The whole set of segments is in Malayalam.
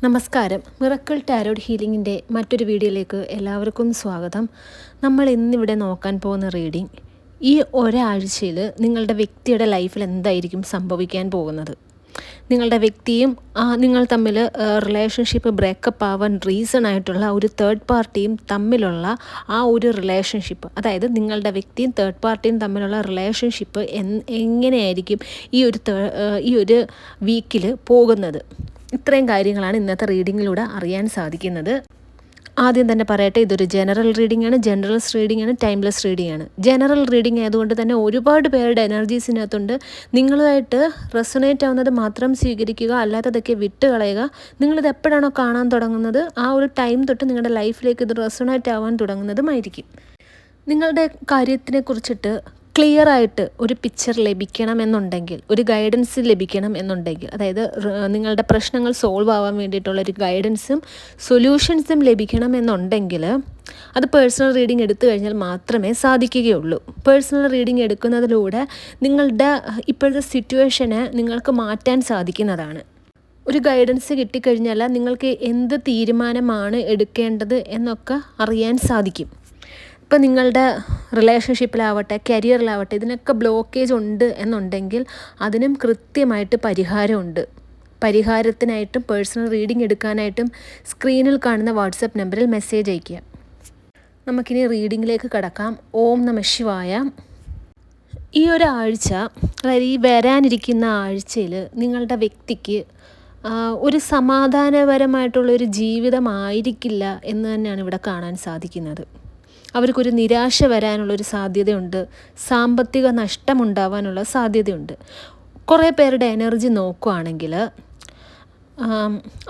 നമസ്കാരം. മിറക്കിൾ ടാരോട്ട് ഹീലിംഗിൻ്റെ മറ്റൊരു വീഡിയോയിലേക്ക് എല്ലാവർക്കും സ്വാഗതം. നമ്മൾ ഇന്നിവിടെ നോക്കാൻ പോകുന്ന റീഡിംഗ്, ഈ ഒരാഴ്ചയിൽ നിങ്ങളുടെ വ്യക്തിയുടെ ലൈഫിൽ എന്തായിരിക്കും സംഭവിക്കാൻ പോകുന്നത്. നിങ്ങളുടെ വ്യക്തിയും നിങ്ങൾ തമ്മിൽ റിലേഷൻഷിപ്പ് ബ്രേക്കപ്പ് ആവാൻ റീസൺ ആയിട്ടുള്ള ഒരു തേർഡ് പാർട്ടിയും തമ്മിലുള്ള ആ ഒരു റിലേഷൻഷിപ്പ്, അതായത് നിങ്ങളുടെ വ്യക്തിയും തേർഡ് പാർട്ടിയും തമ്മിലുള്ള റിലേഷൻഷിപ്പ് എങ്ങനെയായിരിക്കും ഈ ഒരു വീക്കിൽ പോകുന്നത്. ഇത്രയും കാര്യങ്ങളാണ് ഇന്നത്തെ റീഡിങ്ങിലൂടെ അറിയാൻ സാധിക്കുന്നത്. ആദ്യം തന്നെ പറയട്ടെ, ഇതൊരു ജനറൽ റീഡിംഗ് ആണ്, ജനറൽസ് റീഡിംഗ് ആണ്, ടൈംലെസ് റീഡിംഗ് ആണ്. ജനറൽ റീഡിംഗ് ആയതുകൊണ്ട് തന്നെ ഒരുപാട് പേരുടെ എനർജീസിനകത്തുണ്ട്. നിങ്ങളുമായിട്ട് റെസൊനേറ്റ് ആവുന്നത് മാത്രം സ്വീകരിക്കുക, അല്ലാത്തതൊക്കെ വിട്ട് കളയുക. നിങ്ങളിത് എപ്പോഴാണോ കാണാൻ തുടങ്ങുന്നത് ആ ഒരു ടൈം തൊട്ട് നിങ്ങളുടെ ലൈഫിലേക്ക് ഇത് റെസൊനേറ്റ് ആവാൻ തുടങ്ങുന്നതുമായിരിക്കും. നിങ്ങളുടെ കാര്യത്തിനെ കുറിച്ചിട്ട് ക്ലിയർ ആയിട്ട് ഒരു പിക്ചർ ലഭിക്കണം എന്നുണ്ടെങ്കിൽ, ഒരു ഗൈഡൻസ് ലഭിക്കണം എന്നുണ്ടെങ്കിൽ, അതായത് നിങ്ങളുടെ പ്രശ്നങ്ങൾ സോൾവ് ആവാൻ വേണ്ടിയിട്ടുള്ളൊരു ഗൈഡൻസും സൊല്യൂഷൻസും ലഭിക്കണം എന്നുണ്ടെങ്കിൽ അത് പേഴ്സണൽ റീഡിംഗ് എടുത്തു കഴിഞ്ഞാൽ മാത്രമേ സാധിക്കുകയുള്ളൂ. പേഴ്സണൽ റീഡിംഗ് എടുക്കുന്നതിലൂടെ നിങ്ങളുടെ ഇപ്പോഴത്തെ സിറ്റുവേഷനെ നിങ്ങൾക്ക് മാറ്റാൻ സാധിക്കുന്നതാണ്. ഒരു ഗൈഡൻസ് കിട്ടിക്കഴിഞ്ഞാൽ നിങ്ങൾക്ക് എന്ത് തീരുമാനമാണ് എടുക്കേണ്ടത് എന്നൊക്കെ അറിയാൻ സാധിക്കും. ഇപ്പോൾ നിങ്ങളുടെ റിലേഷൻഷിപ്പിലാവട്ടെ, കരിയറിലാവട്ടെ, ഇതിനൊക്കെ ബ്ലോക്കേജ് ഉണ്ട് എന്നുണ്ടെങ്കിൽ അതിനും കൃത്യമായിട്ട് പരിഹാരമുണ്ട്. പരിഹാരത്തിനായിട്ടും പേഴ്സണൽ റീഡിംഗ് എടുക്കാനായിട്ടും സ്ക്രീനിൽ കാണുന്ന വാട്സപ്പ് നമ്പറിൽ മെസ്സേജ് അയയ്ക്കുക. നമുക്കിനി റീഡിങ്ങിലേക്ക് കടക്കാം. ഓം നമഃ ശിവായ. ഈ ഒരാഴ്ച, അതായത് ഈ വരാനിരിക്കുന്ന ആഴ്ചയിൽ നിങ്ങളുടെ വ്യക്തിക്ക് ഒരു സമാധാനപരമായിട്ടുള്ളൊരു ജീവിതമായിരിക്കില്ല എന്ന് തന്നെയാണ് ഇവിടെ കാണാൻ സാധിക്കുന്നത്. അവർക്കൊരു നിരാശ വരാനുള്ളൊരു സാധ്യതയുണ്ട്. സാമ്പത്തിക നഷ്ടമുണ്ടാവാനുള്ള സാധ്യതയുണ്ട്. കുറേ പേരുടെ എനർജി നോക്കുകയാണെങ്കിൽ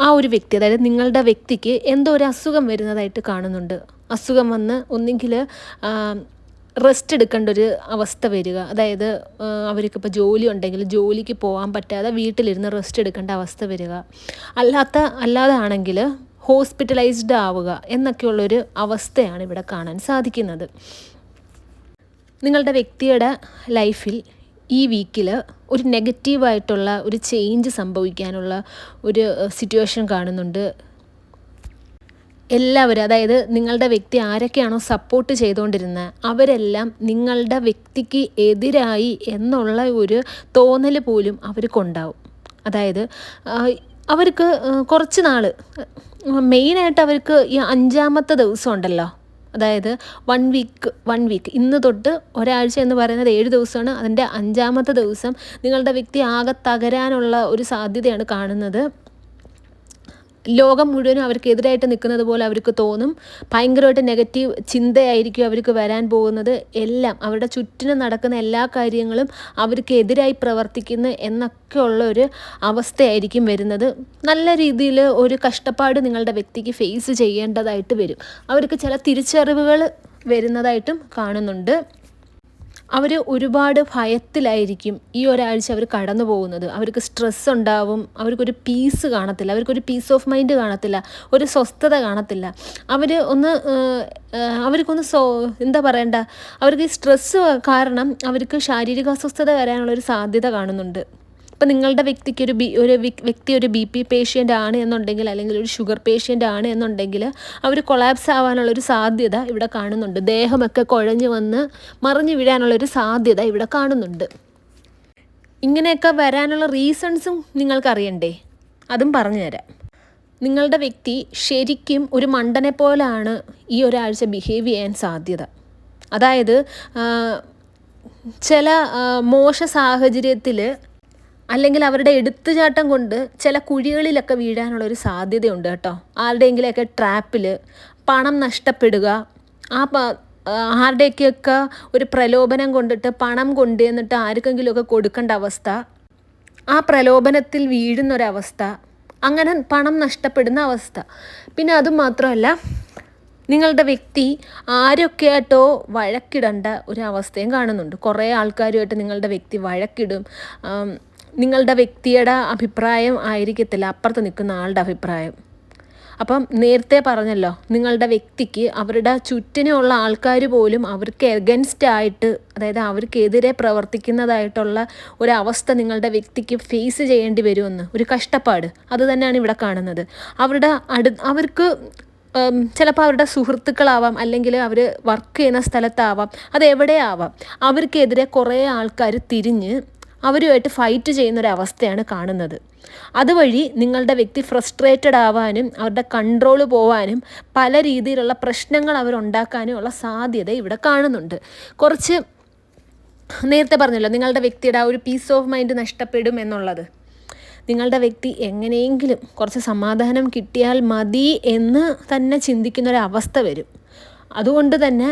ആ ഒരു വ്യക്തി, അതായത് നിങ്ങളുടെ വ്യക്തിക്ക് എന്തോ ഒരു അസുഖം വരുന്നതായിട്ട് കാണുന്നുണ്ട്. അസുഖം വന്ന് ഒന്നുകിൽ റെസ്റ്റ് എടുക്കേണ്ട ഒരു അവസ്ഥ വരിക, അതായത് അവർക്കിപ്പോൾ ജോലി ഉണ്ടെങ്കിൽ ജോലിക്ക് പോകാൻ പറ്റാതെ വീട്ടിലിരുന്ന് റെസ്റ്റ് എടുക്കേണ്ട അവസ്ഥ വരിക, അല്ലാതെ ആണെങ്കിൽ ഹോസ്പിറ്റലൈസ്ഡ് ആവുക എന്നൊക്കെയുള്ളൊരു അവസ്ഥയാണ് ഇവിടെ കാണാൻ സാധിക്കുന്നത്. നിങ്ങളുടെ വ്യക്തിയുടെ ലൈഫിൽ ഈ വീക്കിൽ ഒരു നെഗറ്റീവായിട്ടുള്ള ഒരു ചേഞ്ച് സംഭവിക്കാനുള്ള ഒരു സിറ്റുവേഷൻ കാണുന്നുണ്ട്. എല്ലാവരും, അതായത് നിങ്ങളുടെ വ്യക്തി ആരൊക്കെയാണോ സപ്പോർട്ട് ചെയ്തുകൊണ്ടിരുന്നത് അവരെല്ലാം നിങ്ങളുടെ വ്യക്തിക്ക് എതിരായി എന്നുള്ള ഒരു തോന്നൽ പോലും അവർക്കുണ്ടാവും. അതായത് അവർക്ക് കുറച്ച് നാൾ, മെയിനായിട്ട് അവർക്ക് ഈ 5-ാമത്തെ ദിവസം ഉണ്ടല്ലോ, അതായത് വൺ വീക്ക് ഇന്ന് തൊട്ട് ഒരാഴ്ച എന്ന് പറയുന്നത് 7 ദിവസമാണ്. അതിൻ്റെ 5-ാമത്തെ ദിവസം നിങ്ങളുടെ വ്യക്തി ആകെ തകരാനുള്ള ഒരു സാധ്യതയാണ് കാണുന്നത്. ലോകം മുഴുവനും അവർക്ക് എതിരായിട്ട് നിൽക്കുന്നത് പോലെ അവർക്ക് തോന്നും. ഭയങ്കരമായിട്ട് നെഗറ്റീവ് ചിന്തയായിരിക്കും അവർക്ക് വരാൻ പോകുന്നത്. എല്ലാം അവരുടെ ചുറ്റിനും നടക്കുന്ന എല്ലാ കാര്യങ്ങളും അവർക്ക് എതിരായി പ്രവർത്തിക്കുന്നു എന്നൊക്കെയുള്ള ഒരു അവസ്ഥയായിരിക്കും വരുന്നത്. നല്ല രീതിയിൽ ഒരു കഷ്ടപ്പാട് നിങ്ങളുടെ വ്യക്തിക്ക് ഫേസ് ചെയ്യേണ്ടതായിട്ട് വരും. അവർക്ക് ചില തിരിച്ചറിവുകൾ വരുന്നതായിട്ടും കാണുന്നുണ്ട്. അവർ ഒരുപാട് ഭയത്തിലായിരിക്കും ഈ ഒരാഴ്ച അവർ കടന്നു പോകുന്നത്. അവർക്ക് സ്ട്രെസ് ഉണ്ടാവും, അവർക്കൊരു പീസ് കാണത്തില്ല, അവർക്കൊരു പീസ് ഓഫ് മൈൻഡ് കാണത്തില്ല, ഒരു സ്വസ്ഥത കാണത്തില്ല. അവർക്കൊന്ന് എന്താ പറയണ്ട, അവർക്ക് ഈ സ്ട്രെസ്സ് കാരണം അവർക്ക് ശാരീരിക അസ്വസ്ഥത വരാനുള്ളൊരു സാധ്യത കാണുന്നുണ്ട്. ഇപ്പം നിങ്ങളുടെ വ്യക്തിക്ക് ഒരു വ്യക്തി ഒരു BP പേഷ്യൻ്റ് ആണ് എന്നുണ്ടെങ്കിൽ, അല്ലെങ്കിൽ ഒരു ഷുഗർ പേഷ്യൻ്റ് ആണ് എന്നുണ്ടെങ്കിൽ അവർ കൊളാപ്സ് ആവാനുള്ളൊരു സാധ്യത ഇവിടെ കാണുന്നുണ്ട്. ദേഹമൊക്കെ കുഴഞ്ഞു വന്ന് മറിഞ്ഞു വീഴാനുള്ളൊരു സാധ്യത ഇവിടെ കാണുന്നുണ്ട്. ഇങ്ങനെയൊക്കെ വരാനുള്ള റീസൺസും നിങ്ങൾക്കറിയണ്ടേ? അതും പറഞ്ഞുതരാം. നിങ്ങളുടെ വ്യക്തി ശരിക്കും ഒരു മണ്ടനെ പോലാണ് ഈ ഒരാഴ്ച ബിഹേവ് ചെയ്യാൻ സാധ്യത. അതായത് ചില മോശ സാഹചര്യത്തിൽ, അല്ലെങ്കിൽ അവരുടെ എടുത്തുചാട്ടം കൊണ്ട് ചില കുഴികളിലൊക്കെ വീഴാനുള്ളൊരു സാധ്യതയുണ്ട് കേട്ടോ. ആരുടെയെങ്കിലുമൊക്കെ ട്രാപ്പിൽ പണം നഷ്ടപ്പെടുക, ആരുടെയൊക്കെ ഒരു പ്രലോഭനം കൊണ്ടിട്ട് പണം കൊണ്ടുവന്നിട്ട് ആർക്കെങ്കിലുമൊക്കെ കൊടുക്കേണ്ട അവസ്ഥ, ആ പ്രലോഭനത്തിൽ വീഴുന്നൊരവസ്ഥ, അങ്ങനെ പണം നഷ്ടപ്പെടുന്ന അവസ്ഥ. പിന്നെ അതുമാത്രമല്ല, നിങ്ങളുടെ വ്യക്തി ആരൊക്കെയായിട്ടോ വഴക്കിടേണ്ട ഒരു അവസ്ഥയും കാണുന്നുണ്ട്. കുറേ ആൾക്കാരുമായിട്ട് നിങ്ങളുടെ വ്യക്തി വഴക്കിടും. നിങ്ങളുടെ വ്യക്തിയുടെ അഭിപ്രായം ആയിരിക്കത്തില്ല അപ്പുറത്ത് നിൽക്കുന്ന ആളുടെ അഭിപ്രായം. അപ്പം നേരത്തെ പറഞ്ഞല്ലോ, നിങ്ങളുടെ വ്യക്തിക്ക് അവരുടെ ചുറ്റിനുള്ള ആൾക്കാർ പോലും അവർക്ക് എഗൻസ്റ്റ് ആയിട്ട്, അതായത് അവർക്കെതിരെ പ്രവർത്തിക്കുന്നതായിട്ടുള്ള ഒരവസ്ഥ നിങ്ങളുടെ വ്യക്തിക്ക് ഫേസ് ചെയ്യേണ്ടി വരുമെന്ന്, ഒരു കഷ്ടപ്പാട് അത് തന്നെയാണ് ഇവിടെ കാണുന്നത്. അവർക്ക് ചിലപ്പോൾ അവരുടെ സുഹൃത്തുക്കളാവാം, അല്ലെങ്കിൽ അവർ വർക്ക് ചെയ്യുന്ന സ്ഥലത്താവാം, അതെവിടെയാവാം, അവർക്കെതിരെ കുറേ ആൾക്കാർ തിരിഞ്ഞ് അവരുമായിട്ട് ഫൈറ്റ് ചെയ്യുന്നൊരവസ്ഥയാണ് കാണുന്നത്. അതുവഴി നിങ്ങളുടെ വ്യക്തി ഫ്രസ്ട്രേറ്റഡ് ആവാനും അവരുടെ കൺട്രോൾ പോവാനും പല രീതിയിലുള്ള പ്രശ്നങ്ങൾ അവരുണ്ടാക്കാനും ഉള്ള സാധ്യത ഇവിടെ കാണുന്നുണ്ട്. കുറച്ച് നേരത്തെ പറഞ്ഞല്ലോ, നിങ്ങളുടെ വ്യക്തിയുടെ ആ ഒരു പീസ് ഓഫ് മൈൻഡ് നഷ്ടപ്പെടും എന്നുള്ളത്. നിങ്ങളുടെ വ്യക്തി എങ്ങനെയെങ്കിലും കുറച്ച് സമാധാനം കിട്ടിയാൽ മതി എന്ന് തന്നെ ചിന്തിക്കുന്നൊരവസ്ഥ വരും. അതുകൊണ്ട് തന്നെ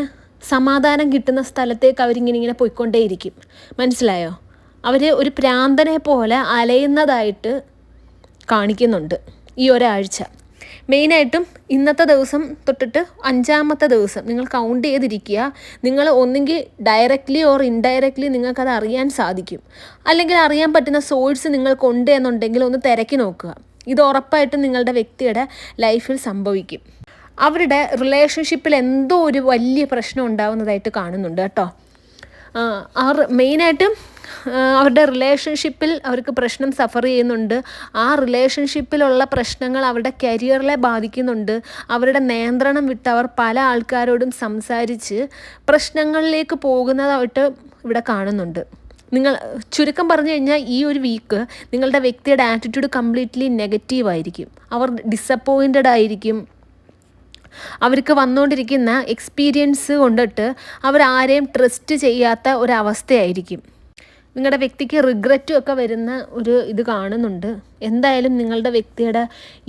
സമാധാനം കിട്ടുന്ന സ്ഥലത്തേക്ക് അവരിങ്ങനെ പോയിക്കൊണ്ടേയിരിക്കും. മനസ്സിലായോ? അവർ ഒരു പ്രാന്തനെ പോലെ അലയുന്നതായിട്ട് കാണിക്കുന്നുണ്ട് ഈ ഒരാഴ്ച. മെയിനായിട്ടും ഇന്നത്തെ ദിവസം തൊട്ടിട്ട് 5-ാമത്തെ ദിവസം നിങ്ങൾ കൗണ്ട് ചെയ്തിരിക്കുക. നിങ്ങൾ ഒന്നുകിൽ ഡയറക്റ്റ്ലി ഓർ ഇൻഡയറക്റ്റ്ലി നിങ്ങൾക്കത് അറിയാൻ സാധിക്കും. അല്ലെങ്കിൽ അറിയാൻ പറ്റുന്ന സോഴ്സ് നിങ്ങൾക്കുണ്ട് എന്നുണ്ടെങ്കിൽ ഒന്ന് തിരക്കി നോക്കുക. ഇത് ഉറപ്പായിട്ടും നിങ്ങളുടെ വ്യക്തിയുടെ ലൈഫിൽ സംഭവിക്കും. അവരുടെ റിലേഷൻഷിപ്പിൽ എന്തോ ഒരു വലിയ പ്രശ്നം ഉണ്ടാകുന്നതായിട്ട് കാണുന്നുണ്ട് കേട്ടോ. മെയിനായിട്ടും അവരുടെ റിലേഷൻഷിപ്പിൽ അവർക്ക് പ്രശ്നം സഫർ ചെയ്യുന്നുണ്ട്. ആ റിലേഷൻഷിപ്പിലുള്ള പ്രശ്നങ്ങൾ അവരുടെ കരിയറിനെ ബാധിക്കുന്നുണ്ട്. അവരുടെ നിയന്ത്രണം വിട്ട് അവർ പല ആൾക്കാരോടും സംസാരിച്ച് പ്രശ്നങ്ങളിലേക്ക് പോകുന്നതായിട്ട് ഇവിടെ കാണുന്നുണ്ട്. ചുരുക്കം പറഞ്ഞു കഴിഞ്ഞാൽ ഈ ഒരു വീക്ക് നിങ്ങളുടെ വ്യക്തിയുടെ ആറ്റിറ്റ്യൂഡ് കംപ്ലീറ്റ്ലി നെഗറ്റീവായിരിക്കും. അവർ ഡിസപ്പോയിൻറ്റഡ് ആയിരിക്കും. അവർക്ക് വന്നുകൊണ്ടിരിക്കുന്ന എക്സ്പീരിയൻസ് കൊണ്ടിട്ട് അവരാരെയും ട്രസ്റ്റ് ചെയ്യാത്ത ഒരവസ്ഥയായിരിക്കും. നിങ്ങളുടെ വ്യക്തിക്ക് റിഗ്രറ്റും ഒക്കെ വരുന്ന ഒരു ഇത് കാണുന്നുണ്ട്. എന്തായാലും നിങ്ങളുടെ വ്യക്തിയുടെ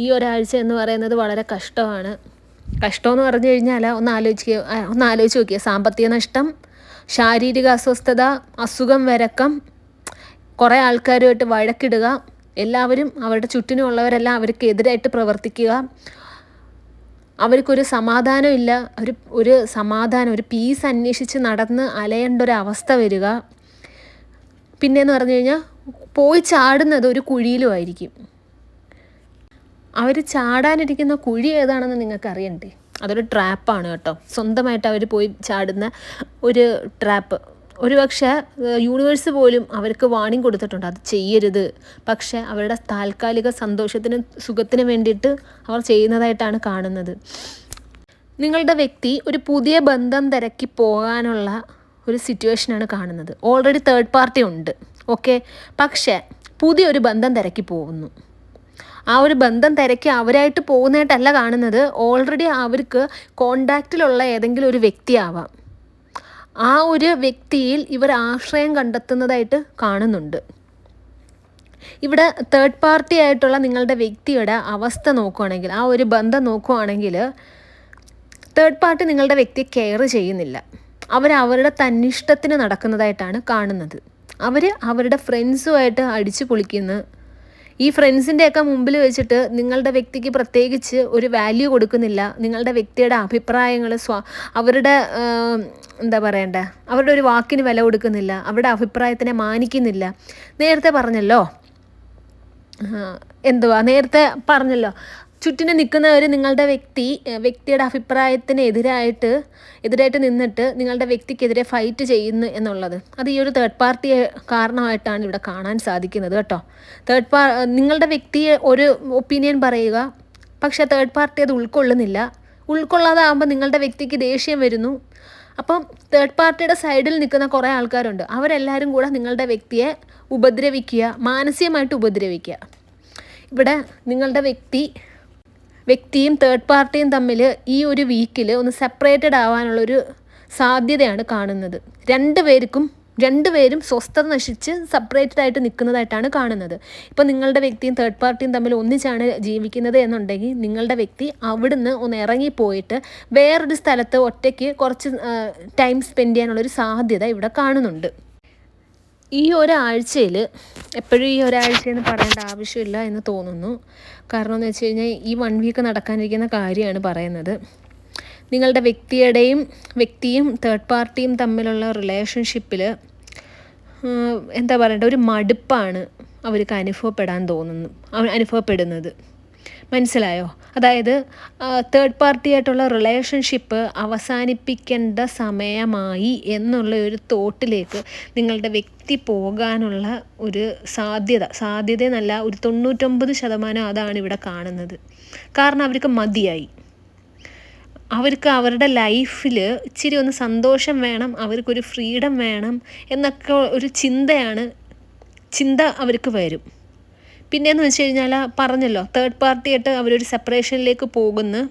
ഈ ഒരാഴ്ച എന്ന് പറയുന്നത് വളരെ കഷ്ടമാണ്. കഷ്ടമെന്ന് പറഞ്ഞു കഴിഞ്ഞാൽ ഒന്ന് ആലോചിച്ച് നോക്കിയ സാമ്പത്തിക നഷ്ടം, ശാരീരിക അസ്വസ്ഥത, അസുഖം, വരക്കം, കുറേ ആൾക്കാരുമായിട്ട് വഴക്കിടുക, എല്ലാവരും അവരുടെ ചുറ്റിനുമുള്ളവരെല്ലാം അവർക്കെതിരായിട്ട് പ്രവർത്തിക്കുക, അവർക്കൊരു സമാധാനമില്ല, ഒരു പീസ് അന്വേഷിച്ച് നടന്ന് അലയേണ്ട ഒരു അവസ്ഥ വരിക. പിന്നെയെന്ന് പറഞ്ഞു കഴിഞ്ഞാൽ പോയി ചാടുന്നത് ഒരു കുഴിയിലുമായിരിക്കും. അവർ ചാടാനിരിക്കുന്ന കുഴി ഏതാണെന്ന് നിങ്ങൾക്ക് അറിയണ്ടേ? അതൊരു ട്രാപ്പാണ് കേട്ടോ. സ്വന്തമായിട്ട് അവർ പോയി ചാടുന്ന ഒരു ട്രാപ്പ്. ഒരുപക്ഷെ യൂണിവേഴ്സ് പോലും അവർക്ക് വാണിംഗ് കൊടുത്തിട്ടുണ്ട്, അത് ചെയ്യരുത്. പക്ഷെ അവരുടെ താൽക്കാലിക സന്തോഷത്തിനും സുഖത്തിനും വേണ്ടിയിട്ട് അവർ ചെയ്യുന്നതായിട്ടാണ് കാണുന്നത്. നിങ്ങളുടെ വ്യക്തി ഒരു പുതിയ ബന്ധം തിരക്കി പോകാനുള്ള ഒരു സിറ്റുവേഷനാണ് കാണുന്നത്. ഓൾറെഡി തേർഡ് പാർട്ടി ഉണ്ട്, ഓക്കെ. പക്ഷേ പുതിയൊരു ബന്ധം തിരക്കി പോകുന്നു. ആ ഒരു ബന്ധം തിരക്കി അവരായിട്ട് പോകുന്നതായിട്ടല്ല കാണുന്നത്. ഓൾറെഡി അവർക്ക് കോണ്ടാക്റ്റിലുള്ള ഏതെങ്കിലും ഒരു വ്യക്തിയാവാം. ആ ഒരു വ്യക്തിയിൽ ഇവർ ആശ്രയം കണ്ടെത്തുന്നതായിട്ട് കാണുന്നുണ്ട്. ഇവിടെ തേർഡ് പാർട്ടി ആയിട്ടുള്ള നിങ്ങളുടെ വ്യക്തിയുടെ അവസ്ഥ നോക്കുകയാണെങ്കിൽ, ആ ഒരു ബന്ധം നോക്കുകയാണെങ്കിൽ, തേർഡ് പാർട്ടി നിങ്ങളുടെ വ്യക്തിയെ കെയർ ചെയ്യുന്നില്ല. അവരുടെ തന്നിഷ്ടത്തിന് നടക്കുന്നതായിട്ടാണ് കാണുന്നത്. അവരുടെ ഫ്രണ്ട്സുമായിട്ട് അടിച്ചു പൊളിക്കുന്നു. ഈ ഫ്രണ്ട്സിൻ്റെയൊക്കെ മുമ്പിൽ വെച്ചിട്ട് നിങ്ങളുടെ വ്യക്തിക്ക് പ്രത്യേകിച്ച് ഒരു വാല്യൂ കൊടുക്കുന്നില്ല. നിങ്ങളുടെ വ്യക്തിയുടെ അഭിപ്രായങ്ങൾ അവരുടെ അവരുടെ ഒരു വാക്കിന് വില കൊടുക്കുന്നില്ല. അവരുടെ അഭിപ്രായത്തിനെ മാനിക്കുന്നില്ല. നേരത്തെ പറഞ്ഞല്ലോ ചുറ്റിന് നിൽക്കുന്നവർ നിങ്ങളുടെ വ്യക്തിയുടെ അഭിപ്രായത്തിന് എതിരായിട്ട് നിന്നിട്ട് നിങ്ങളുടെ വ്യക്തിക്കെതിരെ ഫൈറ്റ് ചെയ്യുന്നു എന്നുള്ളത്, അത് ഈ ഒരു തേർഡ് പാർട്ടി കാരണമായിട്ടാണ് ഇവിടെ കാണാൻ സാധിക്കുന്നത് കേട്ടോ. നിങ്ങളുടെ വ്യക്തിയെ ഒരു ഒപ്പീനിയൻ പറയുക, പക്ഷേ തേർഡ് പാർട്ടി അത് ഉൾക്കൊള്ളാതാകുമ്പോൾ നിങ്ങളുടെ വ്യക്തിക്ക് ദേഷ്യം വരുന്നു. അപ്പം തേർഡ് പാർട്ടിയുടെ സൈഡിൽ നിൽക്കുന്ന കുറേ ആൾക്കാരുണ്ട്. അവരെല്ലാവരും കൂടെ നിങ്ങളുടെ വ്യക്തിയെ മാനസികമായിട്ട് ഉപദ്രവിക്കുക. ഇവിടെ നിങ്ങളുടെ വ്യക്തിയും തേർഡ് പാർട്ടിയും തമ്മിൽ ഈ ഒരു വീക്കിൽ ഒന്ന് സെപ്പറേറ്റഡ് ആവാനുള്ളൊരു സാധ്യതയാണ് കാണുന്നത്. രണ്ടുപേരും സ്വസ്ഥത നശിച്ച് സെപ്പറേറ്റഡ് ആയിട്ട് നിൽക്കുന്നതായിട്ടാണ് കാണുന്നത്. ഇപ്പോൾ നിങ്ങളുടെ വ്യക്തിയും തേർഡ് പാർട്ടിയും തമ്മിൽ ഒന്നിച്ചാണ് ജീവിക്കുന്നത് എന്നുണ്ടെങ്കിൽ നിങ്ങളുടെ വ്യക്തി അവിടുന്ന് ഒന്ന് ഇറങ്ങിപ്പോയിട്ട് വേറൊരു സ്ഥലത്ത് ഒറ്റയ്ക്ക് കുറച്ച് ടൈം സ്പെൻഡ് ചെയ്യാനുള്ളൊരു സാധ്യത ഇവിടെ കാണുന്നുണ്ട്. ഈ ഒരാഴ്ചയിൽ എപ്പോഴും ഈ ഒരാഴ്ചയെന്ന് പറയേണ്ട ആവശ്യമില്ല എന്ന് തോന്നുന്നു. കാരണം എന്ന് വെച്ച് കഴിഞ്ഞാൽ ഈ 1 വീക്ക് നടക്കാനിരിക്കുന്ന കാര്യമാണ് പറയുന്നത്. നിങ്ങളുടെ വ്യക്തിയും തേർഡ് പാർട്ടിയും തമ്മിലുള്ള റിലേഷൻഷിപ്പിൽ ഒരു മടുപ്പാണ് അവർക്ക് അനുഭവപ്പെടുന്നത്. മനസ്സിലായോ? അതായത് തേർഡ് പാർട്ടിയായിട്ടുള്ള റിലേഷൻഷിപ്പ് അവസാനിപ്പിക്കേണ്ട സമയമായി എന്നുള്ള ഒരു തോട്ടിലേക്ക് നിങ്ങളുടെ വ്യക്തി പോകാനുള്ള ഒരു സാധ്യതയെന്നല്ല, ഒരു 99% അതാണ് ഇവിടെ കാണുന്നത്. കാരണം അവർക്ക് മതിയായി. അവർക്ക് അവരുടെ ലൈഫിൽ ഇച്ചിരി ഒന്ന് സന്തോഷം വേണം, അവർക്കൊരു ഫ്രീഡം വേണം എന്നൊക്കെ ഒരു ചിന്ത അവർക്ക് വരും. പിന്നെയെന്ന് വെച്ച് കഴിഞ്ഞാൽ പറഞ്ഞല്ലോ, തേർഡ് പാർട്ടിയായിട്ട് അവരൊരു സെപ്പറേഷനിലേക്ക് പോകുന്നു.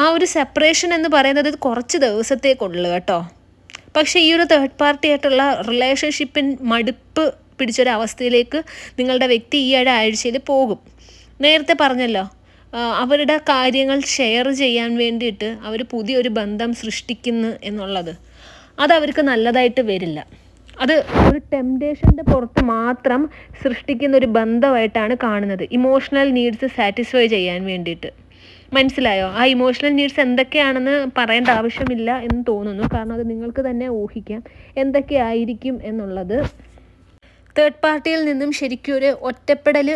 ആ ഒരു സെപ്പറേഷൻ എന്ന് പറയുന്നത് കുറച്ച് ദിവസത്തേക്കുള്ളൂ കേട്ടോ. പക്ഷേ ഈ ഒരു തേർഡ് പാർട്ടിയായിട്ടുള്ള റിലേഷൻഷിപ്പിൻ മടുപ്പ് പിടിച്ചൊരവസ്ഥയിലേക്ക് നിങ്ങളുടെ വ്യക്തി ഈ ആഴ്ചയിൽ പോകും. നേരത്തെ പറഞ്ഞല്ലോ, അവരുടെ കാര്യങ്ങൾ ഷെയർ ചെയ്യാൻ വേണ്ടിയിട്ട് അവർ പുതിയൊരു ബന്ധം സൃഷ്ടിക്കുന്നു എന്നുള്ളത് അതവർക്ക് നല്ലതായിട്ട് വരില്ല. അത് ഒരു ടെംപ്ടേഷൻ്റെ പുറത്ത് മാത്രം സൃഷ്ടിക്കുന്ന ഒരു ബന്ധമായിട്ടാണ് കാണുന്നത്, ഇമോഷണൽ നീഡ്സ് സാറ്റിസ്ഫൈ ചെയ്യാൻ വേണ്ടിയിട്ട്. മനസ്സിലായോ? ആ ഇമോഷണൽ നീഡ്സ് എന്തൊക്കെയാണെന്ന് പറയേണ്ട ആവശ്യമില്ല എന്ന് തോന്നുന്നു. കാരണം അത് നിങ്ങൾക്ക് തന്നെ ഊഹിക്കാം എന്തൊക്കെയായിരിക്കും എന്നുള്ളത്. തേർഡ് പാർട്ടിയിൽ നിന്നും ശരിക്കും ഒരു ഒറ്റപ്പെടൽ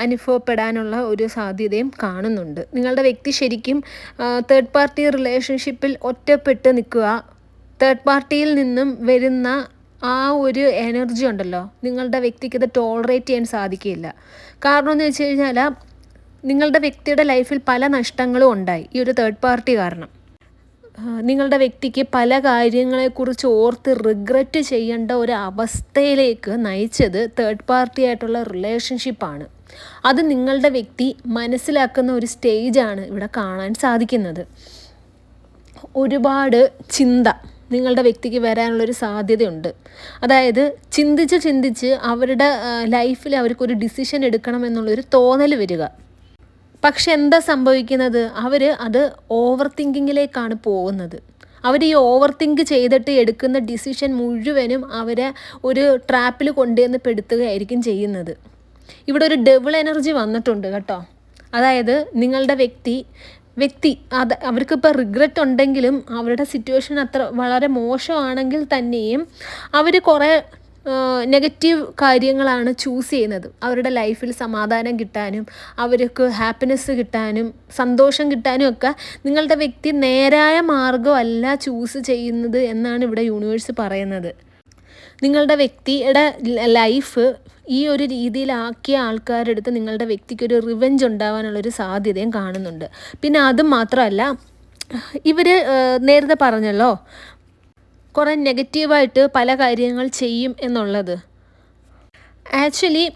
അനുഭവപ്പെടാനുള്ള ഒരു സാധ്യതയും കാണുന്നുണ്ട്. നിങ്ങളുടെ വ്യക്തി ശരിക്കും തേർഡ് പാർട്ടി റിലേഷൻഷിപ്പിൽ ഒറ്റപ്പെട്ട് നിൽക്കുക. തേർഡ് പാർട്ടിയിൽ നിന്നും വരുന്ന ആ ഒരു എനർജി ഉണ്ടല്ലോ, നിങ്ങളുടെ വ്യക്തിക്ക് അത് ടോളറേറ്റ് ചെയ്യാൻ സാധിക്കില്ല. കാരണം എന്ന് വെച്ച് കഴിഞ്ഞാൽ നിങ്ങളുടെ വ്യക്തിയുടെ ലൈഫിൽ പല നഷ്ടങ്ങളും ഉണ്ടായി ഈ ഒരു തേർഡ് പാർട്ടി കാരണം. നിങ്ങളുടെ വ്യക്തിക്ക് പല കാര്യങ്ങളെക്കുറിച്ച് ഓർത്ത് റിഗ്രറ്റ് ചെയ്യേണ്ട ഒരു അവസ്ഥയിലേക്ക് നയിച്ചത് തേർഡ് പാർട്ടിയായിട്ടുള്ള റിലേഷൻഷിപ്പാണ്. അത് നിങ്ങളുടെ വ്യക്തി മനസ്സിലാക്കുന്ന ഒരു സ്റ്റേജാണ് ഇവിടെ കാണാൻ സാധിക്കുന്നത്. ഒരുപാട് ചിന്ത നിങ്ങളുടെ വ്യക്തിക്ക് വരാനുള്ളൊരു സാധ്യതയുണ്ട്. അതായത് ചിന്തിച്ച് അവരുടെ ലൈഫിൽ അവർക്കൊരു ഡിസിഷൻ എടുക്കണമെന്നുള്ളൊരു തോന്നൽ വരിക. പക്ഷെ എന്താ സംഭവിക്കുന്നത്? അത് ഓവർ തിങ്കിങ്ങിലേക്കാണ് പോകുന്നത്. അവർ ഈ ഓവർ തിങ്ക് ചെയ്തിട്ട് എടുക്കുന്ന ഡിസിഷൻ മുഴുവനും അവരെ ഒരു ട്രാപ്പിൽ കൊണ്ടുവന്ന് പെടുത്തുകയായിരിക്കും ചെയ്യുന്നത്. ഇവിടെ ഒരു ഡബിൾ എനർജി വന്നിട്ടുണ്ട് കേട്ടോ. അതായത് നിങ്ങളുടെ വ്യക്തി അവർക്കിപ്പോൾ റിഗ്രറ്റ് ഉണ്ടെങ്കിലും അവരുടെ സിറ്റുവേഷൻ വളരെ മോശമാണെങ്കിൽ തന്നെയും അവർ കുറേ നെഗറ്റീവ് കാര്യങ്ങളാണ് ചൂസ് ചെയ്യുന്നത്. അവരുടെ ലൈഫിൽ സമാധാനം കിട്ടാനും അവർക്ക് ഹാപ്പിനെസ് കിട്ടാനും സന്തോഷം കിട്ടാനും ഒക്കെ നിങ്ങളുടെ വ്യക്തി നേരായ മാർഗ്ഗമല്ല ചൂസ് ചെയ്യുന്നത് എന്നാണ് ഇവിടെ യൂണിവേഴ്സ് പറയുന്നത്. നിങ്ങളുടെ വ്യക്തിയുടെ ലൈഫ് ഈ ഒരു രീതിയിലാക്കിയ ആൾക്കാരുടെ അടുത്ത് നിങ്ങളുടെ വ്യക്തിക്കൊരു റിവെഞ്ച് ഉണ്ടാവാനുള്ളൊരു സാധ്യതയും കാണുന്നുണ്ട്. പിന്നെ അതും മാത്രമല്ല, ഇവർ നേരത്തെ പറഞ്ഞല്ലോ കുറേ നെഗറ്റീവായിട്ട് പല കാര്യങ്ങൾ ചെയ്യും എന്നുള്ളത്. ആക്ച്വലി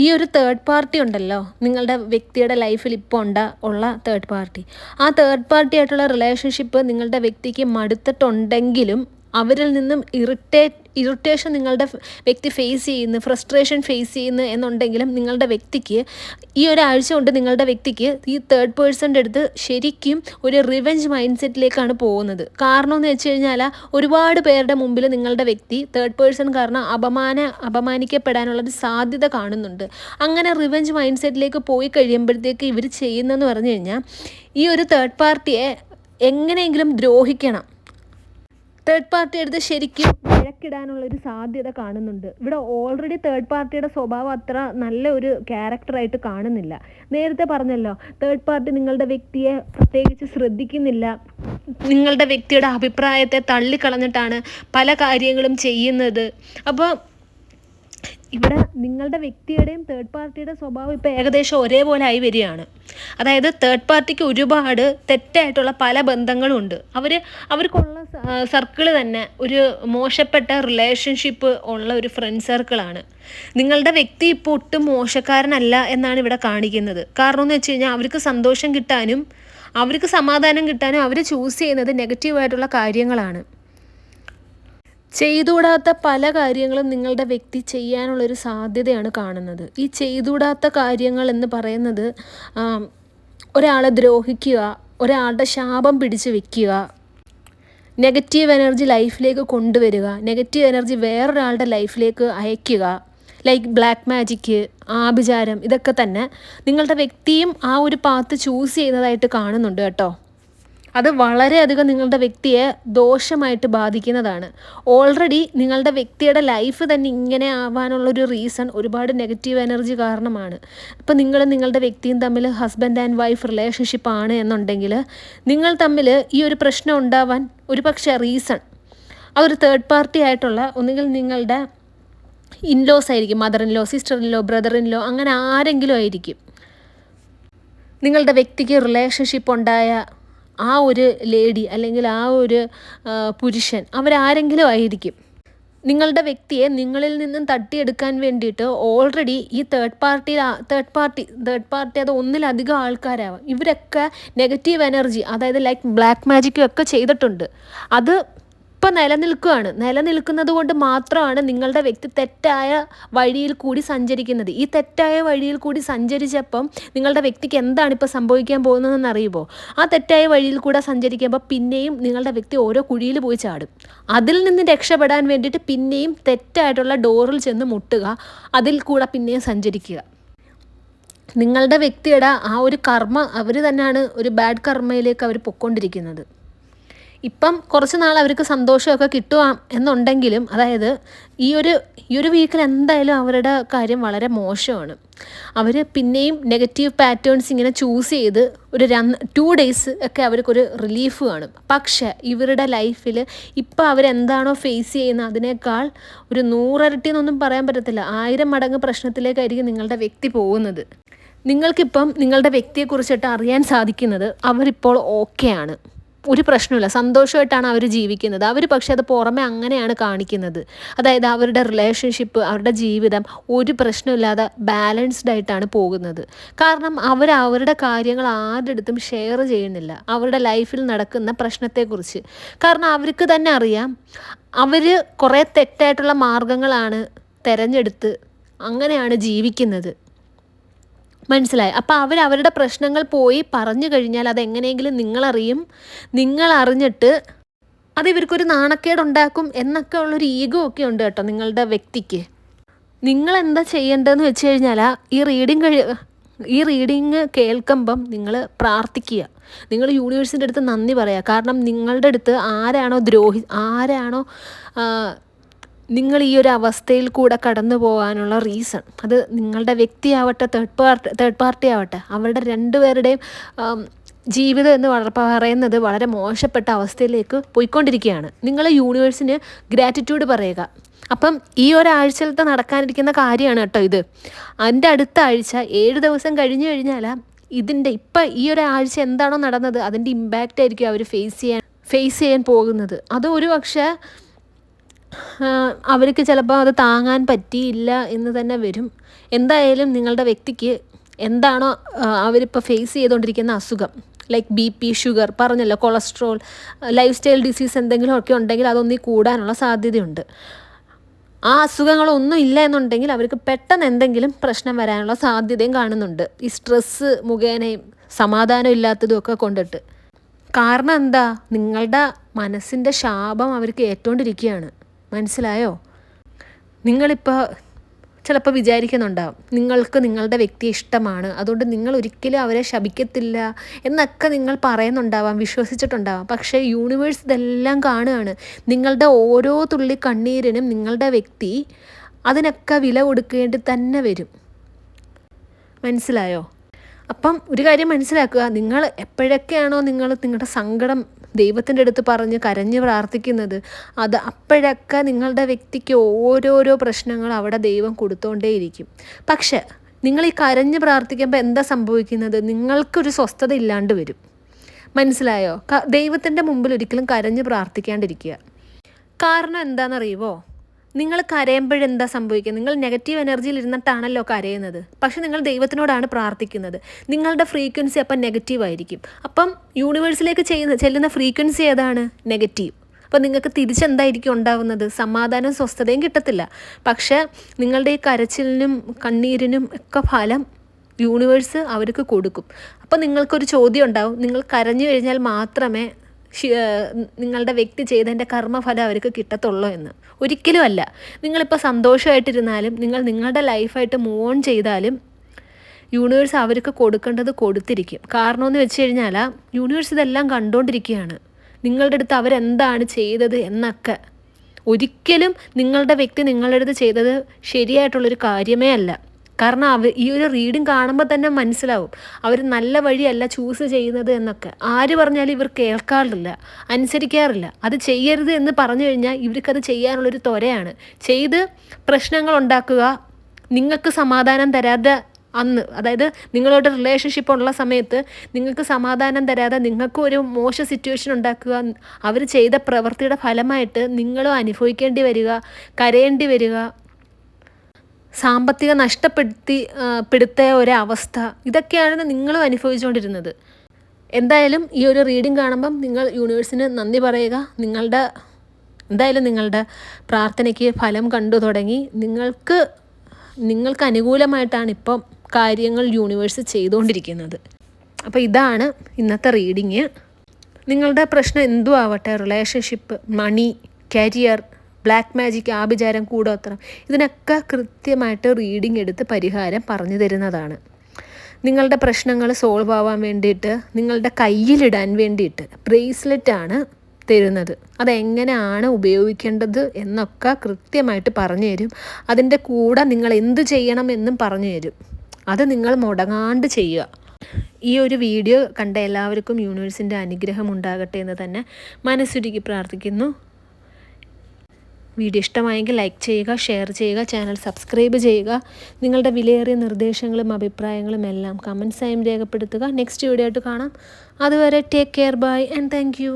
ഈ ഒരു തേർഡ് പാർട്ടി ഉണ്ടല്ലോ, നിങ്ങളുടെ വ്യക്തിയുടെ ലൈഫിൽ ഇപ്പോൾ ഉള്ള തേർഡ് പാർട്ടി, ആ തേർഡ് പാർട്ടി ആയിട്ടുള്ള റിലേഷൻഷിപ്പ് നിങ്ങളുടെ വ്യക്തിക്ക് മടുത്തിട്ടുണ്ടെങ്കിലും അവരിൽ നിന്നും ഇറിറ്റേഷൻ നിങ്ങളുടെ വ്യക്തി ഫേസ് ചെയ്യുന്നു, ഫ്രസ്ട്രേഷൻ ഫേസ് ചെയ്യുന്നു എന്നുണ്ടെങ്കിലും നിങ്ങളുടെ വ്യക്തിക്ക് ഈ ഒരാഴ്ച കൊണ്ട് നിങ്ങളുടെ വ്യക്തിക്ക് ഈ തേർഡ് പേഴ്സൻ്റെ അടുത്ത് ശരിക്കും ഒരു റിവെഞ്ച് മൈൻഡ് സെറ്റിലേക്കാണ് പോകുന്നത്. കാരണം എന്ന് വെച്ച് കഴിഞ്ഞാൽ ഒരുപാട് പേരുടെ മുമ്പിൽ നിങ്ങളുടെ വ്യക്തി തേർഡ് പേഴ്സൺ കാരണം അപമാനിക്കപ്പെടാനുള്ളൊരു സാധ്യത കാണുന്നുണ്ട്. അങ്ങനെ റിവെഞ്ച് മൈൻഡ് സെറ്റിലേക്ക് പോയി കഴിയുമ്പോഴത്തേക്ക് ഇവർ ചെയ്യുന്നതെന്ന് പറഞ്ഞു കഴിഞ്ഞാൽ ഈ ഒരു തേർഡ് പാർട്ടിയെ എങ്ങനെയെങ്കിലും ദ്രോഹിക്കണം. തേർഡ് പാർട്ടി എടുത്ത് ശരിക്കും വഴക്കിടാനുള്ളൊരു സാധ്യത കാണുന്നുണ്ട്. ഇവിടെ ഓൾറെഡി തേർഡ് പാർട്ടിയുടെ സ്വഭാവം അത്ര നല്ല ഒരു ക്യാരക്ടറായിട്ട് കാണുന്നില്ല. നേരത്തെ പറഞ്ഞല്ലോ, തേർഡ് പാർട്ടി നിങ്ങളുടെ വ്യക്തിയെ പ്രത്യേകിച്ച് ശ്രദ്ധിക്കുന്നില്ല. നിങ്ങളുടെ വ്യക്തിയുടെ അഭിപ്രായത്തെ തള്ളിക്കളഞ്ഞിട്ടാണ് പല കാര്യങ്ങളും ചെയ്യുന്നത്. അപ്പോൾ ഇവിടെ നിങ്ങളുടെ വ്യക്തിയുടെയും തേർഡ് പാർട്ടിയുടെ സ്വഭാവം ഇപ്പോൾ ഏകദേശം ഒരേപോലെ ആയി വരികയാണ്. അതായത് തേർഡ് പാർട്ടിക്ക് ഒരുപാട് തെറ്റായിട്ടുള്ള പല ബന്ധങ്ങളും ഉണ്ട്. അവർക്കുള്ള സർക്കിൾ തന്നെ ഒരു മോശപ്പെട്ട റിലേഷൻഷിപ്പ് ഉള്ള ഒരു ഫ്രണ്ട് സർക്കിളാണ്. നിങ്ങളുടെ വ്യക്തി ഇപ്പോൾ ഒട്ടും മോശക്കാരനല്ല എന്നാണ് ഇവിടെ കാണിക്കുന്നത്. കാരണം എന്ന് വെച്ച് കഴിഞ്ഞാൽ അവർക്ക് സന്തോഷം കിട്ടാനും അവർക്ക് സമാധാനം കിട്ടാനും അവർ ചൂസ് ചെയ്യുന്നത് നെഗറ്റീവായിട്ടുള്ള കാര്യങ്ങളാണ്. ചെയ്തുകൂടാത്ത പല കാര്യങ്ങളും നിങ്ങളുടെ വ്യക്തി ചെയ്യാനുള്ളൊരു സാധ്യതയാണ് കാണുന്നത്. ഈ ചെയ്തുകൂടാത്ത കാര്യങ്ങൾ എന്ന് പറയുന്നത് ഒരാളെ ദ്രോഹിക്കുക, ഒരാളുടെ ശാപം പിടിച്ച് വെക്കുക, നെഗറ്റീവ് എനർജി ലൈഫിലേക്ക് കൊണ്ടുവരിക, നെഗറ്റീവ് എനർജി വേറൊരാളുടെ ലൈഫിലേക്ക് അയയ്ക്കുക, ലൈക്ക് ബ്ലാക്ക് മാജിക്ക്, ആഭിചാരം, ഇതൊക്കെ തന്നെ നിങ്ങളുടെ വ്യക്തിയും ആ ഒരു പാത്ത് ചൂസ് ചെയ്യുന്നതായിട്ട് കാണുന്നുണ്ട് കേട്ടോ. അത് വളരെയധികം നിങ്ങളുടെ വ്യക്തിയെ ദോഷമായിട്ട് ബാധിക്കുന്നതാണ്. ഓൾറെഡി നിങ്ങളുടെ വ്യക്തിയുടെ ലൈഫ് തന്നെ ഇങ്ങനെ ആവാനുള്ളൊരു റീസൺ ഒരുപാട് നെഗറ്റീവ് എനർജി കാരണമാണ്. ഇപ്പം നിങ്ങളുടെ വ്യക്തിയും തമ്മിൽ ഹസ്ബൻഡ് ആൻഡ് വൈഫ് റിലേഷൻഷിപ്പ് ആണ് എന്നുണ്ടെങ്കിൽ നിങ്ങൾ തമ്മിൽ ഈ ഒരു പ്രശ്നം ഉണ്ടാവാൻ ഒരുപക്ഷെ റീസൺ ഒരു തേർഡ് പാർട്ടി ആയിട്ടുള്ള ഒന്നുകിൽ നിങ്ങളുടെ ഇൻലോസ് ആയിരിക്കും, മദർ ഇൻലോ, സിസ്റ്റർ ഇൻലോ, ബ്രദർ ഇൻലോ, അങ്ങനെ ആരെങ്കിലും ആയിരിക്കും. നിങ്ങളുടെ വ്യക്തിക്ക് റിലേഷൻഷിപ്പ് ഉണ്ടായ ആ ഒരു ലേഡി അല്ലെങ്കിൽ ആ ഒരു പുരുഷൻ അവരാരെങ്കിലും ആയിരിക്കും. നിങ്ങളുടെ വ്യക്തിയെ നിങ്ങളിൽ നിന്നും തട്ടിയെടുക്കാൻ വേണ്ടിയിട്ട് ഓൾറെഡി ഈ തേർഡ് പാർട്ടി അത് ഒന്നിലധികം ആൾക്കാരാവാം. ഇവരൊക്കെ നെഗറ്റീവ് എനർജി, അതായത് ലൈക്ക് ബ്ലാക്ക് മാജിക്കും ഒക്കെ ചെയ്തിട്ടുണ്ട്. അത് ഇപ്പം നിലനിൽക്കുന്നത് കൊണ്ട് മാത്രമാണ് നിങ്ങളുടെ വ്യക്തി തെറ്റായ വഴിയിൽ കൂടി സഞ്ചരിക്കുന്നത്. ഈ തെറ്റായ വഴിയിൽ കൂടി സഞ്ചരിച്ചപ്പം നിങ്ങളുടെ വ്യക്തിക്ക് എന്താണ് ഇപ്പോൾ സംഭവിക്കാൻ പോകുന്നതെന്ന് അറിയുമോ? ആ തെറ്റായ വഴിയിൽ കൂടെ സഞ്ചരിക്കുമ്പോൾ പിന്നെയും നിങ്ങളുടെ വ്യക്തി ഓരോ കുഴിയിൽ പോയി ചാടും. അതിൽ നിന്ന് രക്ഷപ്പെടാൻ വേണ്ടിയിട്ട് പിന്നെയും തെറ്റായിട്ടുള്ള ഡോറിൽ ചെന്ന് മുട്ടുക, അതിൽ കൂടെ പിന്നെയും സഞ്ചരിക്കുക. നിങ്ങളുടെ വ്യക്തിയുടെ ആ ഒരു കർമ്മ അവർ തന്നെയാണ് ഒരു ബാഡ് കർമ്മയിലേക്ക് അവർ പൊയ്ക്കൊണ്ടിരിക്കുന്നത്. ഇപ്പം കുറച്ച് നാൾ അവർക്ക് സന്തോഷമൊക്കെ കിട്ടുക എന്നുണ്ടെങ്കിലും, അതായത് ഈ ഒരു വീക്കിൽ എന്തായാലും അവരുടെ കാര്യം വളരെ മോശമാണ്. അവർ പിന്നെയും നെഗറ്റീവ് പാറ്റേൺസ് ഇങ്ങനെ ചൂസ് ചെയ്ത് ഒരു 2 days ഒക്കെ അവർക്കൊരു റിലീഫ് കാണും. പക്ഷേ ഇവരുടെ ലൈഫിൽ ഇപ്പോൾ അവരെന്താണോ ഫേസ് ചെയ്യുന്നത് അതിനേക്കാൾ ഒരു 100 ഇരട്ടി എന്നൊന്നും പറയാൻ പറ്റത്തില്ല, 1000 മടങ്ങ് പ്രശ്നത്തിലേക്കായിരിക്കും നിങ്ങളുടെ വ്യക്തി പോകുന്നത്. നിങ്ങൾക്കിപ്പം നിങ്ങളുടെ വ്യക്തിയെക്കുറിച്ചിട്ട് അറിയാൻ സാധിക്കുന്നത് അവരിപ്പോൾ ഓക്കെയാണ്, ഒരു പ്രശ്നമില്ല, സന്തോഷമായിട്ടാണ് അവർ ജീവിക്കുന്നത്. അവർ പക്ഷേ അത് പുറമെ അങ്ങനെയാണ് കാണിക്കുന്നത്. അതായത് അവരുടെ റിലേഷൻഷിപ്പ്, അവരുടെ ജീവിതം ഒരു പ്രശ്നമില്ലാതെ ബാലൻസ്ഡ് ആയിട്ടാണ് പോകുന്നത്. കാരണം അവരുടെ കാര്യങ്ങൾ ആരുടെ അടുത്തും ഷെയർ ചെയ്യുന്നില്ല, അവരുടെ ലൈഫിൽ നടക്കുന്ന പ്രശ്നത്തെക്കുറിച്ച്. കാരണം അവർക്ക് തന്നെ അറിയാം അവർ കുറേ തെറ്റായിട്ടുള്ള മാർഗങ്ങളാണ് തിരഞ്ഞെടുത്ത് അങ്ങനെയാണ് ജീവിക്കുന്നത്. മനസ്സിലായി? അപ്പോൾ അവരുടെ പ്രശ്നങ്ങൾ പോയി പറഞ്ഞു കഴിഞ്ഞാൽ അതെങ്ങനെയെങ്കിലും നിങ്ങളറിഞ്ഞിട്ട് അത് ഇവർക്കൊരു നാണക്കേടുണ്ടാക്കും എന്നൊക്കെ ഉള്ളൊരു ഈഗോ ഒക്കെ ഉണ്ട് കേട്ടോ നിങ്ങളുടെ വ്യക്തിക്ക്. നിങ്ങളെന്താ ചെയ്യേണ്ടതെന്ന് വെച്ച് കഴിഞ്ഞാൽ ഈ റീഡിങ് കേൾക്കുമ്പം നിങ്ങൾ പ്രാർത്ഥിക്കുക, നിങ്ങൾ യൂണിവേഴ്സിൻ്റെ അടുത്ത് നന്ദി പറയുക. കാരണം നിങ്ങളുടെ അടുത്ത് ആരാണോ നിങ്ങൾ ഈ ഒരു അവസ്ഥയിൽ കൂടെ കടന്നു പോകാനുള്ള റീസൺ, അത് നിങ്ങളുടെ വ്യക്തിയാവട്ടെ തേർഡ് പാർട്ടി ആവട്ടെ, അവരുടെ രണ്ടുപേരുടെയും ജീവിതം എന്ന് പറയുന്നത് വളരെ മോശപ്പെട്ട അവസ്ഥയിലേക്ക് പോയിക്കൊണ്ടിരിക്കുകയാണ്. നിങ്ങൾ യൂണിവേഴ്സിന് ഗ്രാറ്റിറ്റ്യൂഡ് പറയുക. അപ്പം ഈ ഒരാഴ്ചയിലത്തെ നടക്കാനിരിക്കുന്ന കാര്യമാണ് കേട്ടോ ഇത്. അതിൻ്റെ അടുത്ത ആഴ്ച 7 ദിവസം കഴിഞ്ഞ് കഴിഞ്ഞാൽ ഇപ്പം ഈ ഒരാഴ്ച എന്താണോ നടന്നത് അതിൻ്റെ ഇമ്പാക്റ്റ് ആയിരിക്കും അവർ ഫേസ് ചെയ്യാൻ പോകുന്നത്. അത് ഒരു പക്ഷേ അവർക്ക് ചിലപ്പോൾ അത് താങ്ങാൻ പറ്റിയില്ല എന്ന് തന്നെ വരും. എന്തായാലും നിങ്ങളുടെ വ്യക്തിക്ക് എന്താണോ അവരിപ്പോൾ ഫേസ് ചെയ്തുകൊണ്ടിരിക്കുന്ന അസുഖം, ലൈക്ക് BP, ഷുഗർ, പറഞ്ഞല്ലോ, കൊളസ്ട്രോൾ, ലൈഫ് സ്റ്റൈൽ ഡിസീസ് എന്തെങ്കിലുമൊക്കെ ഉണ്ടെങ്കിൽ അതൊന്നും കൂടാനുള്ള സാധ്യതയുണ്ട്. ആ അസുഖങ്ങളൊന്നും ഇല്ല എന്നുണ്ടെങ്കിൽ അവർക്ക് പെട്ടെന്ന് എന്തെങ്കിലും പ്രശ്നം വരാനുള്ള സാധ്യതയും കാണുന്നുണ്ട്, ഈ സ്ട്രെസ്സ് മുഖേനയും സമാധാനം ഇല്ലാത്തതും ഒക്കെ കൊണ്ടിട്ട്. കാരണം എന്താ, നിങ്ങളുടെ മനസ്സിൻ്റെ ശാപം അവർക്ക് ഏറ്റുകൊണ്ടിരിക്കുകയാണ്. മനസ്സിലായോ? നിങ്ങളിപ്പോൾ ചിലപ്പോൾ വിചാരിക്കുന്നുണ്ടാവും നിങ്ങൾക്ക് നിങ്ങളുടെ വ്യക്തിയെ ഇഷ്ടമാണ്, അതുകൊണ്ട് നിങ്ങൾ ഒരിക്കലും അവരെ ശപിക്കത്തില്ല എന്നൊക്കെ നിങ്ങൾ പറയുന്നുണ്ടാവാം, വിശ്വസിച്ചിട്ടുണ്ടാവാം. പക്ഷേ യൂണിവേഴ്സ് ഇതെല്ലാം കാണുകയാണ്. നിങ്ങളുടെ ഓരോ തുള്ളി കണ്ണീരിനും നിങ്ങളുടെ വ്യക്തി അതിനൊക്കെ വില കൊടുക്കേണ്ടി തന്നെ വരും. മനസ്സിലായോ? അപ്പം ഒരു കാര്യം മനസ്സിലാക്കുക, നിങ്ങൾ എപ്പോഴൊക്കെയാണോ നിങ്ങളുടെ സങ്കടം ദൈവത്തിൻ്റെ അടുത്ത് പറഞ്ഞ് കരഞ്ഞ് പ്രാർത്ഥിക്കുന്നത്, അത് അപ്പോഴൊക്കെ നിങ്ങളുടെ വ്യക്തിക്ക് ഓരോരോ പ്രശ്നങ്ങൾ അവിടെ ദൈവം കൊടുത്തുകൊണ്ടേയിരിക്കും. പക്ഷേ നിങ്ങൾ ഈ കരഞ്ഞ് പ്രാർത്ഥിക്കുമ്പോൾ എന്താ സംഭവിക്കുന്നത്, നിങ്ങൾക്കൊരു സ്വസ്ഥത ഇല്ലാണ്ട് വരും. മനസ്സിലായോ? ദൈവത്തിൻ്റെ മുമ്പിൽ ഒരിക്കലും കരഞ്ഞ് പ്രാർത്ഥിക്കാണ്ടിരിക്കുക. കാരണം എന്താണെന്നറിയുമോ? നിങ്ങൾ കരയുമ്പോഴെന്താ സംഭവിക്കുക, നിങ്ങൾ നെഗറ്റീവ് എനർജിയിൽ ഇരുന്നിട്ടാണല്ലോ കരയുന്നത്. പക്ഷെ നിങ്ങൾ ദൈവത്തിനോടാണ് പ്രാർത്ഥിക്കുന്നത്. നിങ്ങളുടെ ഫ്രീക്വൻസി അപ്പം നെഗറ്റീവായിരിക്കും. അപ്പം യൂണിവേഴ്സിലേക്ക് ചെല്ലുന്ന ഫ്രീക്വൻസി ഏതാണ്? നെഗറ്റീവ്. അപ്പോൾ നിങ്ങൾക്ക് തിരിച്ചെന്തായിരിക്കും ഉണ്ടാവുന്നത്? സമാധാനവും സ്വസ്ഥതയും കിട്ടത്തില്ല. പക്ഷേ നിങ്ങളുടെ ഈ കരച്ചിലിനും കണ്ണീരിനും ഒക്കെ ഫലം യൂണിവേഴ്സ് അവർക്ക് കൊടുക്കും. അപ്പോൾ നിങ്ങൾക്കൊരു ചോദ്യം ഉണ്ടാവും, നിങ്ങൾ കരഞ്ഞു കഴിഞ്ഞാൽ മാത്രമേ നിങ്ങളുടെ വ്യക്തി ചെയ്തതിൻ്റെ കർമ്മഫലം അവർക്ക് കിട്ടത്തുള്ളൂ എന്ന്. ഒരിക്കലും അല്ല. നിങ്ങളിപ്പോൾ സന്തോഷമായിട്ടിരുന്നാലും നിങ്ങൾ നിങ്ങളുടെ ലൈഫായിട്ട് മൂവ് ഓൺ ചെയ്താലും യൂണിവേഴ്സ് അവർക്ക് കൊടുക്കേണ്ടത് കൊടുത്തിരിക്കും. കാരണമെന്ന് വെച്ച് കഴിഞ്ഞാൽ യൂണിവേഴ്സ് ഇതെല്ലാം കണ്ടുകൊണ്ടിരിക്കുകയാണ്. നിങ്ങളുടെ അടുത്ത് അവരെന്താണ് ചെയ്തത് എന്നൊക്കെ. ഒരിക്കലും നിങ്ങളുടെ വ്യക്തി നിങ്ങളുടെ അടുത്ത് ചെയ്തത് ശരിയായിട്ടുള്ളൊരു കാര്യമേ അല്ല. കാരണം ഈ ഒരു റീഡിങ് കാണുമ്പോൾ തന്നെ മനസ്സിലാവും അവർ നല്ല വഴിയല്ല ചൂസ് ചെയ്യുന്നത് എന്നൊക്കെ. ആര് പറഞ്ഞാലും ഇവർ കേൾക്കാറില്ല, അനുസരിക്കാറില്ല. അത് ചെയ്യരുത് എന്ന് പറഞ്ഞു കഴിഞ്ഞാൽ ഇവർക്കത് ചെയ്യാനുള്ളൊരു ത്വരയാണ്. ചെയ്ത് പ്രശ്നങ്ങൾ ഉണ്ടാക്കുക, നിങ്ങൾക്ക് സമാധാനം തരാതെ അതായത് നിങ്ങളോട് റിലേഷൻഷിപ്പ് ഉള്ള സമയത്ത് നിങ്ങൾക്ക് സമാധാനം തരാതെ നിങ്ങൾക്ക് ഒരു മോശം സിറ്റുവേഷൻ ഉണ്ടാക്കുക, അവർ ചെയ്ത പ്രവൃത്തിയുടെ ഫലമായിട്ട് നിങ്ങളും അനുഭവിക്കേണ്ടി വരിക, കരയേണ്ടി വരിക, സാമ്പത്തിക നഷ്ടപ്പെടുത്തിയ ഒരവസ്ഥ, ഇതൊക്കെയാണ് നിങ്ങളും അനുഭവിച്ചുകൊണ്ടിരുന്നത്. എന്തായാലും ഈ ഒരു റീഡിങ് കാണുമ്പം നിങ്ങൾ യൂണിവേഴ്സിന് നന്ദി പറയുക. നിങ്ങളുടെ പ്രാർത്ഥനയ്ക്ക് ഫലം കണ്ടു തുടങ്ങി. നിങ്ങൾക്ക് അനുകൂലമായിട്ടാണ് ഇപ്പം കാര്യങ്ങൾ യൂണിവേഴ്സ് ചെയ്തുകൊണ്ടിരിക്കുന്നത്. അപ്പോൾ ഇതാണ് ഇന്നത്തെ റീഡിങ്. നിങ്ങളുടെ പ്രശ്നം എന്തും ആവട്ടെ, റിലേഷൻഷിപ്പ്, മണി, കരിയർ, ബ്ലാക്ക് മാജിക്, ആഭിചാരം, കൂടോത്രം, ഇതിനൊക്കെ കൃത്യമായിട്ട് റീഡിങ് എടുത്ത് പരിഹാരം പറഞ്ഞു തരുന്നതാണ്. നിങ്ങളുടെ പ്രശ്നങ്ങൾ സോൾവ് ആവാൻ വേണ്ടിയിട്ട് നിങ്ങളുടെ കയ്യിലിടാൻ വേണ്ടിയിട്ട് ബ്രേസ്ലെറ്റാണ് തരുന്നത്. അതെങ്ങനെയാണ് ഉപയോഗിക്കേണ്ടത് എന്നൊക്കെ കൃത്യമായിട്ട് പറഞ്ഞു തരും. അതിൻ്റെ കൂടെ നിങ്ങൾ എന്ത് ചെയ്യണം എന്നും പറഞ്ഞു തരും. അത് നിങ്ങൾ മുടങ്ങാണ്ട് ചെയ്യുക. ഈ ഒരു വീഡിയോ കണ്ട എല്ലാവർക്കും യൂണിവേഴ്സിൻ്റെ അനുഗ്രഹം ഉണ്ടാകട്ടെ എന്ന് തന്നെ മനസ്സുരുക്കി പ്രാർത്ഥിക്കുന്നു. വീഡിയോ ഇഷ്ടമായെങ്കിൽ ലൈക്ക് ചെയ്യുക, ഷെയർ ചെയ്യുക, ചാനൽ സബ്സ്ക്രൈബ് ചെയ്യുക. നിങ്ങളുടെ വിലയേറിയ നിർദ്ദേശങ്ങളും അഭിപ്രായങ്ങളും എല്ലാം കമൻസായും രേഖപ്പെടുത്തുക. നെക്സ്റ്റ് വീഡിയോ ആയിട്ട് കാണാം. അതുവരെ take care, bye and thank U.